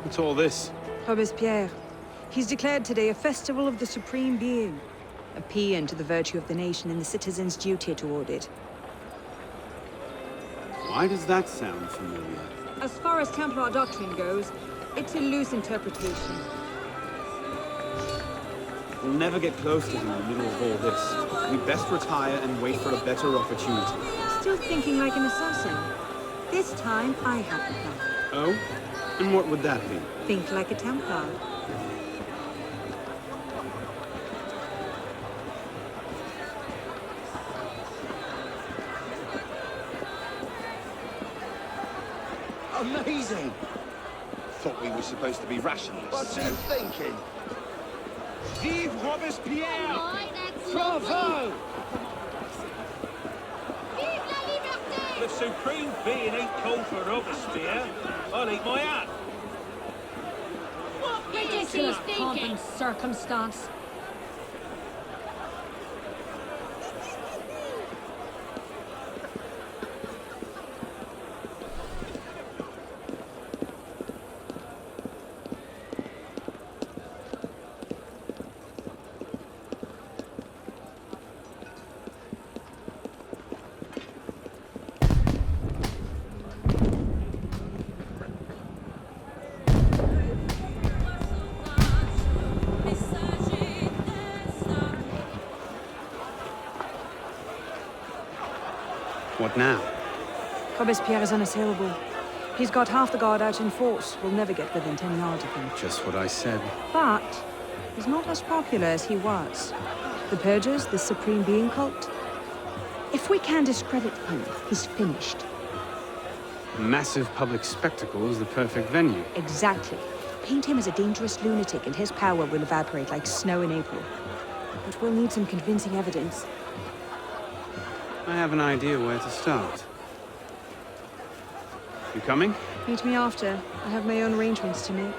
What's all this? Robespierre. He's declared today a festival of the Supreme Being. A paean to the virtue of the nation and the citizens' duty toward it. Why does that sound familiar? As far as Templar doctrine goes, it's a loose interpretation. We'll never get close to him in the middle of all this. We'd best retire and wait for a better opportunity. Still thinking like an assassin. This time, I have the plan. Oh? And what would that be? Think like a Templar. Amazing! Thought we were supposed to be rationalists. What are you thinking? Vive Robespierre! Bravo! Vive la liberté! The supreme being ain't called for Robespierre. I'll eat my hat. What is he thinking? Circumstance. What now? Robespierre is unassailable. He's got half the guard out in force. We'll never get within 10 yards of him. Just what I said. But he's not as popular as he was. The Purgers, the Supreme Being cult. If we can discredit him, he's finished. A massive public spectacle is the perfect venue. Exactly. Paint him as a dangerous lunatic and his power will evaporate like snow in April. But we'll need some convincing evidence. I have an idea where to start. You coming? Meet me after. I have my own arrangements to make.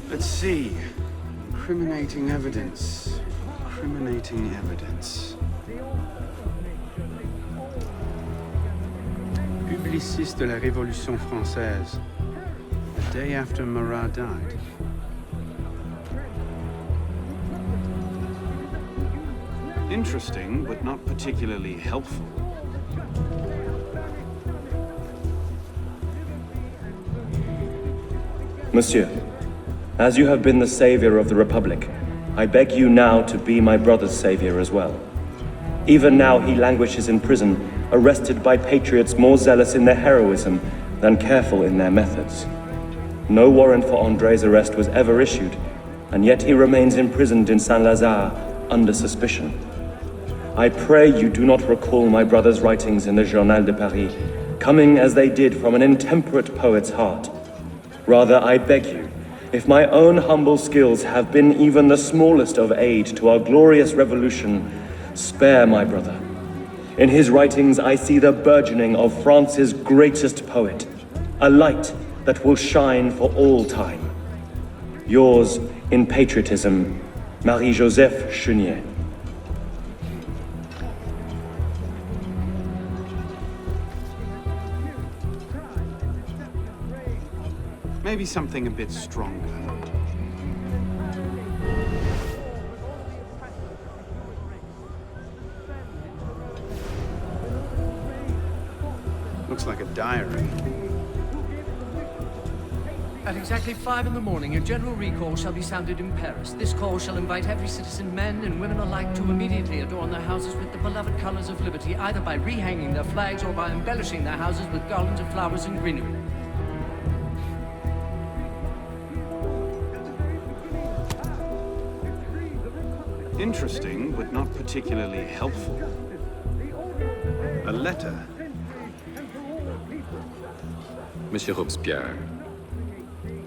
Let's see. Incriminating evidence. Incriminating evidence. Publiciste de la Révolution française. The day after Marat died. Interesting, but not particularly helpful. Monsieur, as you have been the savior of the Republic, I beg you now to be my brother's savior as well. Even now he languishes in prison, arrested by patriots more zealous in their heroism than careful in their methods. No warrant for André's arrest was ever issued, and yet he remains imprisoned in Saint-Lazare under suspicion. I pray you do not recall my brother's writings in the Journal de Paris, coming as they did from an intemperate poet's heart. Rather, I beg you, if my own humble skills have been even the smallest of aid to our glorious revolution, spare my brother. In his writings, I see the burgeoning of France's greatest poet, a light that will shine for all time. Yours in patriotism, Marie-Joseph Chenier. Maybe something a bit stronger. Looks like a diary. At exactly 5 in the morning, a general recall shall be sounded in Paris. This call shall invite every citizen, men and women alike, to immediately adorn their houses with the beloved colors of liberty, either by rehanging their flags or by embellishing their houses with garlands of flowers and greenery. Interesting, but not particularly helpful. A letter. Monsieur Robespierre,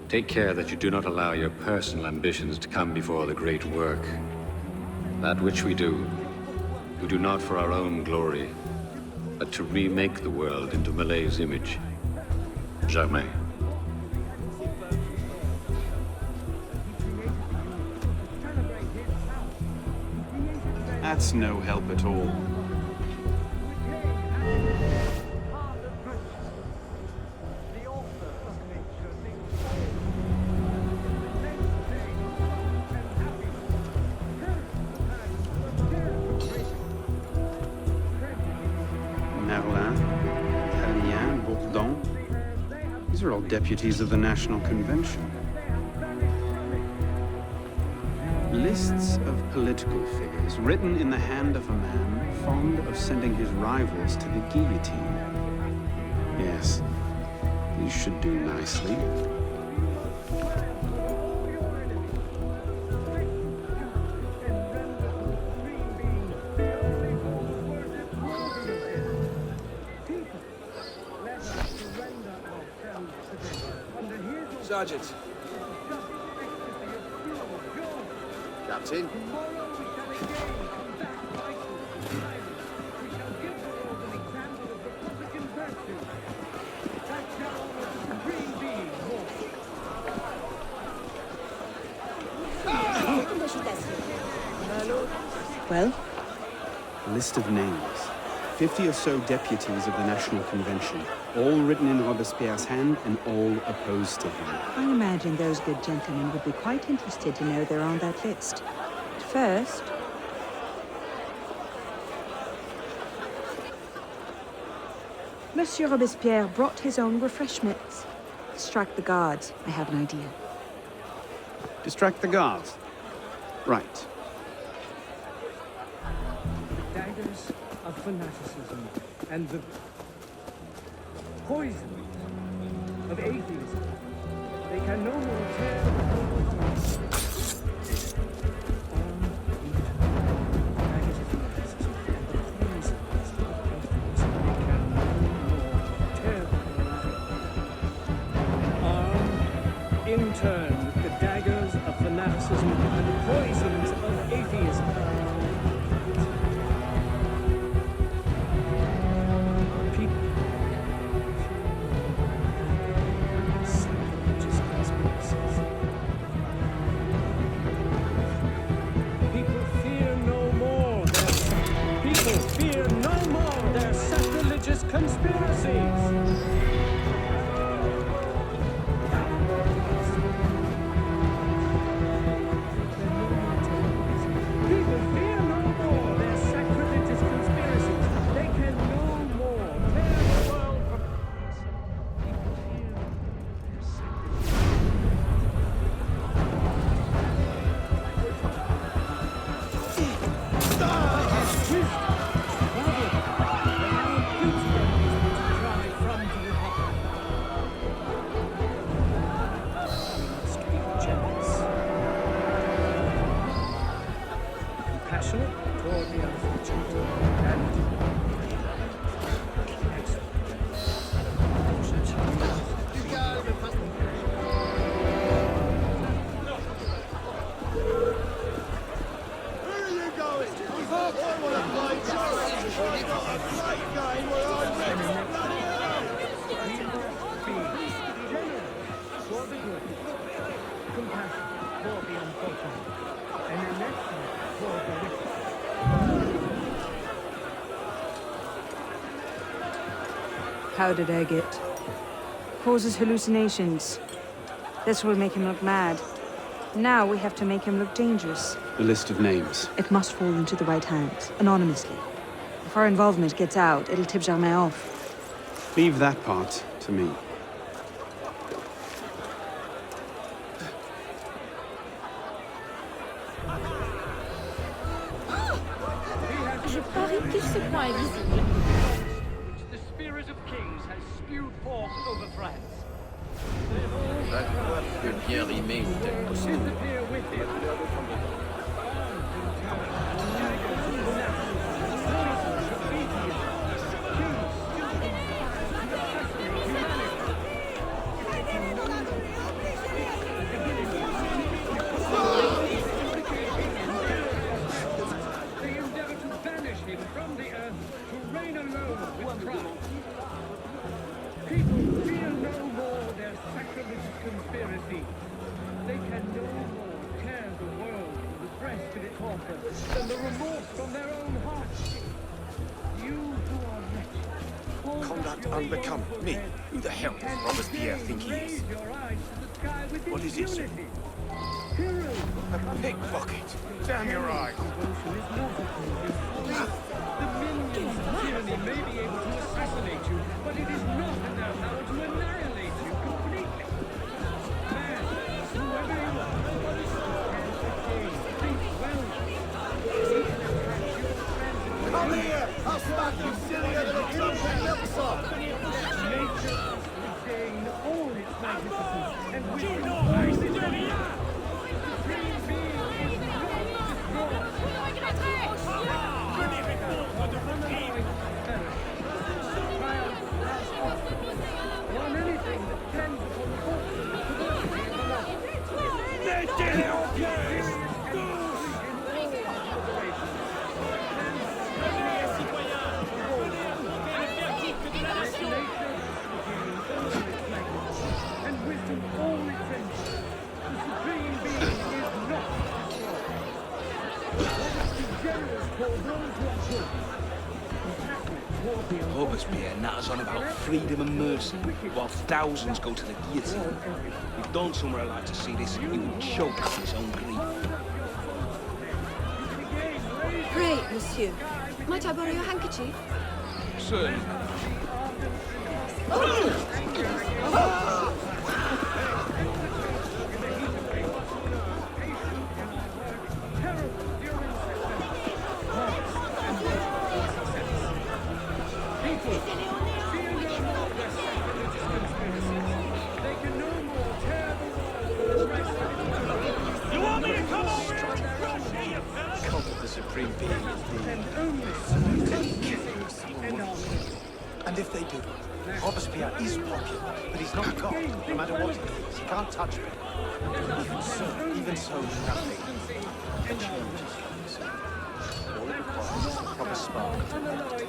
take care that you do not allow your personal ambitions to come before the great work. That which we do not for our own glory, but to remake the world into Malay's image. Jamais. That's no help at all. These are all deputies of the National Convention. Lists of political figures written in the hand of a man fond of sending his rivals to the guillotine. Yes, these should do nicely. Sergeant. Captain. Well? A list of names. 50 or so deputies of the National Convention, all written in Robespierre's hand and all opposed to him. I imagine those good gentlemen would be quite interested to know they're on that list. First... Monsieur Robespierre brought his own refreshments. Distract the guards. I have an idea. Distract the guards. Right. The daggers of fanaticism and the poison of atheism. They can no more tear the in turn with the daggers of fanaticism and the poisons of atheism. People fear no more their sacrilegious conspiracies. How did I get? Causes hallucinations. This will make him look mad. Now we have to make him look dangerous. The list of names. It must fall into the right hands, anonymously. If our involvement gets out, it'll tip Germain off. Leave that part to me. Je parie qu'il se croit invisible. The spirit of kings has spewed forth over France. La loi peut bien rimer ou tel costume. Conduct unbecome me. Who the hell does Robespierre think he is? What is it, sir? A pickpocket. Damn your eyes. Tyranny may be able to assassinate you, but it is not in their power to annihilate you completely. Man, whoever you are, think well. Come here! I'll smack you silly little trumpet milksop! Nature retain all its magnificence, and with it all its supreme being is not on anything that tends upon the fortune, the diversity, and the love. And wisdom all its ends. The supreme being is not generous toward those who are good. Robespierre natters on about freedom and mercy, while thousands go to the guillotine. If Don somewhere allowed to see this, he would choke on his own grief. Pray, monsieur. Might I borrow your handkerchief? Certainly. And if they do, Robespierre is popular, but he's not God. No matter what he is, he can't touch me. Even so, nothing changes things. All it requires is a proper spark to connect to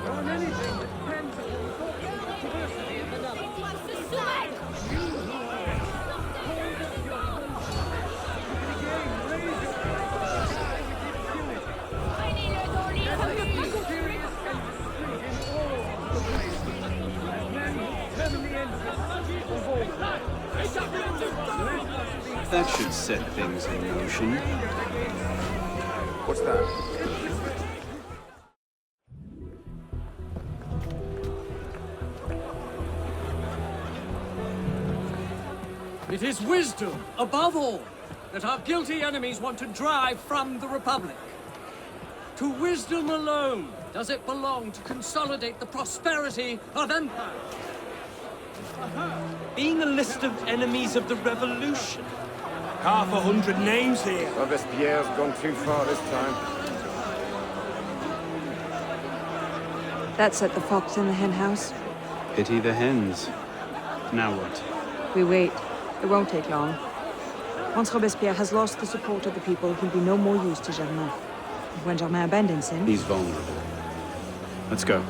on anything that depends upon the fortune, the diversity, and the love. You who are called up your That should set things in motion. What's that? It is wisdom, above all, that our guilty enemies want to drive from the Republic. To wisdom alone does it belong to consolidate the prosperity of empire. Being a list of enemies of the revolution. 500 names here. Robespierre's gone too far this time. That set the fox in the hen house. Pity the hens. Now what? We wait. It won't take long. Once Robespierre has lost the support of the people, he'll be no more use to Germain. When Germain abandons him... He's vulnerable. Let's go.